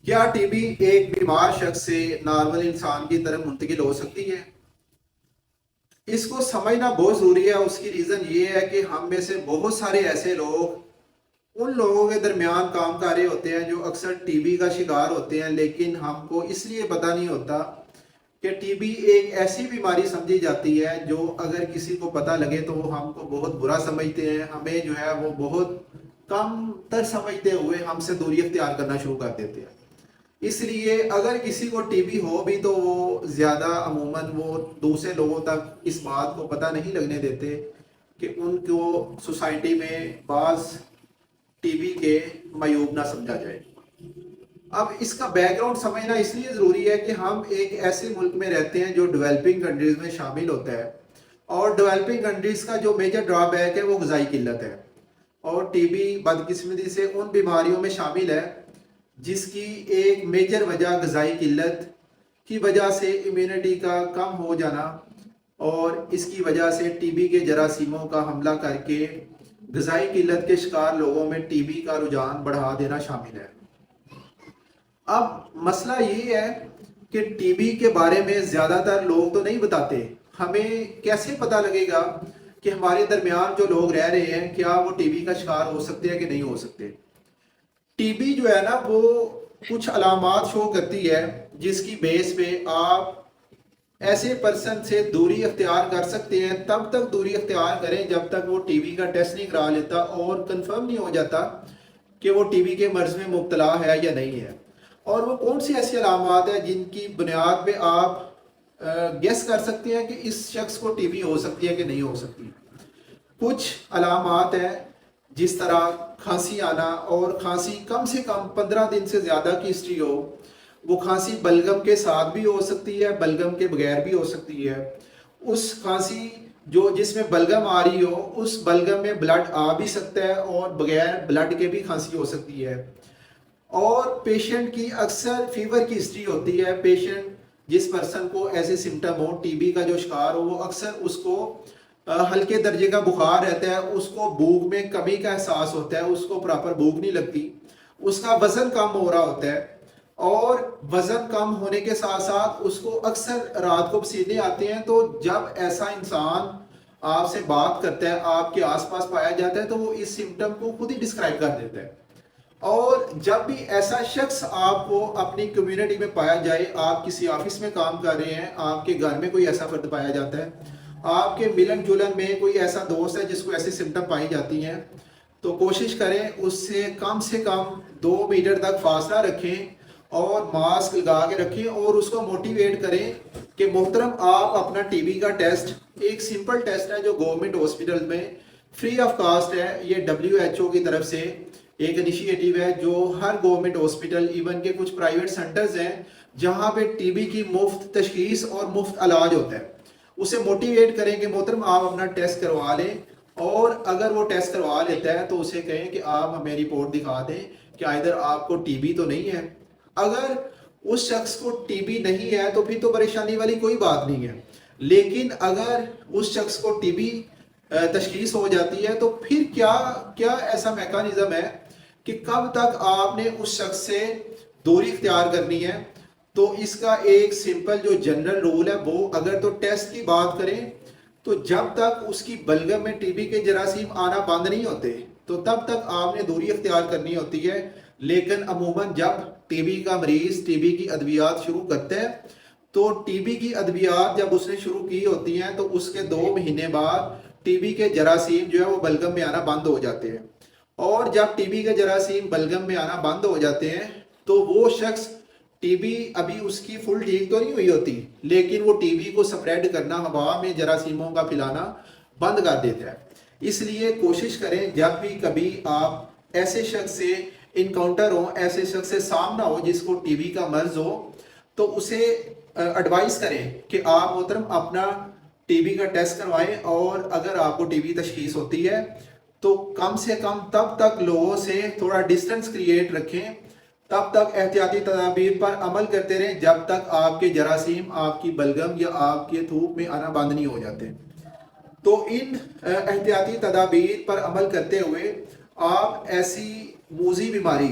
کیا T B ایک بیمار شخص سے نارمل انسان کی طرف منتقل ہو سکتی ہے؟ اس کو سمجھنا بہت ضروری ہے۔ اس کی ریزن یہ ہے کہ ہم میں سے بہت سارے ایسے لوگ ان لوگوں کے درمیان کام کر رہے ہوتے ہیں جو اکثر ٹی بی کا شکار ہوتے ہیں، لیکن ہم کو اس لیے پتہ نہیں ہوتا کہ ٹی بی ایک ایسی بیماری سمجھی جاتی ہے جو اگر کسی کو پتہ لگے تو وہ ہم کو بہت برا سمجھتے ہیں، ہمیں جو ہے وہ بہت کم تر سمجھتے ہوئے ہم سے دوری اختیار کرنا شروع کر دیتے ہیں۔ اس لیے اگر کسی کو ٹی بی ہو بھی تو وہ زیادہ عموماً وہ دوسرے لوگوں تک اس بات کو پتہ نہیں لگنے دیتے کہ ان کو سوسائٹی میں بعض ٹی بی کے معیوب نہ سمجھا جائے۔ اب اس کا بیک گراؤنڈ سمجھنا اس لیے ضروری ہے کہ ہم ایک ایسے ملک میں رہتے ہیں جو ڈیولپنگ کنٹریز میں شامل ہوتا ہے، اور ڈیولپنگ کنٹریز کا جو میجر ڈرا بیک ہے وہ غذائی قلت ہے، اور ٹی بی بدقسمتی سے ان بیماریوں میں شامل ہے جس کی ایک میجر وجہ غذائی قلت کی وجہ سے امیونٹی کا کم ہو جانا، اور اس کی وجہ سے ٹی بی کے جراثیموں کا حملہ کر کے غذائی قلت کے شکار لوگوں میں ٹی بی کا رجحان بڑھا دینا شامل ہے۔ اب مسئلہ یہ ہے کہ ٹی بی کے بارے میں زیادہ تر لوگ تو نہیں بتاتے۔ ہمیں کیسے پتہ لگے گا کہ ہمارے درمیان جو لوگ رہ رہے ہیں کیا وہ ٹی بی کا شکار ہو سکتے ہیں کہ نہیں ہو سکتے؟ ٹی بی جو ہے نا وہ کچھ علامات شو کرتی ہے جس کی بیس پہ آپ ایسے پرسن سے دوری اختیار کر سکتے ہیں۔ تب تک دوری اختیار کریں جب تک وہ ٹی بی کا ٹیسٹ نہیں کرا لیتا اور کنفرم نہیں ہو جاتا کہ وہ ٹی بی کے مرض میں مبتلا ہے یا نہیں ہے۔ اور وہ کون سی ایسی علامات ہیں جن کی بنیاد پہ آپ گیس کر سکتے ہیں کہ اس شخص کو ٹی بی ہو سکتی ہے کہ نہیں ہو سکتی؟ کچھ علامات ہیں جس طرح کھانسی آنا، اور کھانسی کم سے کم 15 دن سے زیادہ کی ہسٹری ہو۔ وہ کھانسی بلغم کے ساتھ بھی ہو سکتی ہے، بلغم کے بغیر بھی ہو سکتی ہے۔ اس کھانسی جس میں بلغم آ رہی ہو اس بلغم میں بلڈ آ بھی سکتا ہے، اور بغیر بلڈ کے بھی کھانسی ہو سکتی ہے۔ اور پیشنٹ کی اکثر فیور کی ہسٹری ہوتی ہے۔ پیشنٹ جس پرسن کو ایسے سمٹم ہو ٹی بی کا جو شکار ہو، وہ اکثر اس کو ہلکے درجے کا بخار رہتا ہے، اس کو بھوک میں کمی کا احساس ہوتا ہے، اس کو پراپر بھوک نہیں لگتی، اس کا وزن کم ہو رہا ہوتا ہے، اور وزن کم ہونے کے ساتھ ساتھ اس کو اکثر رات کو پسینے آتے ہیں۔ تو جب ایسا انسان آپ سے بات کرتا ہے، آپ کے آس پاس پایا جاتا ہے، تو وہ اس سمٹم کو خود ہی ڈسکرائب کر دیتا ہے۔ اور جب بھی ایسا شخص آپ کو اپنی کمیونٹی میں پایا جائے، آپ کسی آفس میں کام کر رہے ہیں، آپ کے گھر میں کوئی ایسا فرد پایا جاتا ہے، آپ کے ملن جلن میں کوئی ایسا دوست ہے جس کو ایسی سمٹم پائی جاتی ہیں، تو کوشش کریں اس سے کم 2 میٹر تک فاصلہ رکھیں اور ماسک لگا کے رکھیں، اور اس کو موٹیویٹ کریں کہ محترم آپ اپنا ٹی بی کا ٹیسٹ، ایک سمپل ٹیسٹ ہے جو گورنمنٹ ہاسپٹل میں فری آف کاسٹ ہے، یہ WHO کی طرف سے ایک انیشیٹو ہے جو ہر گورنمنٹ ہاسپٹل، ایون کہ کچھ پرائیویٹ سینٹرز ہیں جہاں پہ ٹی بی کی مفت تشخیص اور مفت علاج ہوتا ہے، اسے موٹیویٹ کریں کہ محترم آپ اپنا ٹیسٹ کروا لیں، اور اگر وہ ٹیسٹ کروا لیتا ہے تو اسے کہیں کہ آپ ہمیں رپورٹ دکھا دیں کہ ادھر آپ کو ٹی بی تو نہیں ہے۔ اگر اس شخص کو ٹی بی نہیں ہے تو پھر تو پریشانی والی کوئی بات نہیں ہے، لیکن اگر اس شخص کو ٹی بی تشخیص ہو جاتی ہے تو پھر کیا ایسا میکانزم ہے کہ کب تک آپ نے اس شخص سے دوری اختیار کرنی ہے؟ تو اس کا ایک سمپل جو جنرل رول ہے وہ اگر تو ٹیسٹ کی بات کریں تو جب تک اس کی بلغم میں ٹی بی کے جراثیم آنا بند نہیں ہوتے تو تب تک آپ نے دوری اختیار کرنی ہوتی ہے۔ لیکن عموماً جب ٹی بی کا مریض ٹی بی کی ادویات شروع کرتا ہے تو ٹی بی کی ادویات جب اس نے شروع کی ہوتی ہیں تو اس کے 2 مہینے بعد ٹی بی کے جراثیم جو ہے وہ بلغم میں آنا بند ہو جاتے ہیں، اور جب ٹی بی کے جراثیم بلغم میں آنا بند ہو جاتے ہیں تو وہ شخص ٹی بی ابھی اس کی فل ٹھیک تو نہیں ہوئی ہوتی، لیکن وہ ٹی بی کو سپریڈ کرنا، ہوا میں جراثیموں کا پھیلانا بند کر دیتا ہے۔ اس لیے کوشش کریں جب بھی کبھی آپ ایسے شخص سے انکاؤنٹر ہو، ایسے شخص سے سامنا ہو جس کو ٹی بی کا مرض ہو، تو اسے ایڈوائز کریں کہ آپ محترم اپنا ٹی بی کا ٹیسٹ کروائیں، اور اگر آپ کو ٹی بی تشخیص ہوتی ہے تو کم سے کم تب تک لوگوں سے تھوڑا ڈسٹنس کریٹ رکھیں، تب تک احتیاطی تدابیر پر عمل کرتے رہیں جب تک آپ کے جراثیم آپ کی بلغم یا آپ کے تھوک میں آنا بند نہیں ہو جاتے۔ تو ان احتیاطی تدابیر پر عمل کرتے ہوئے آپ ایسی موذی بیماری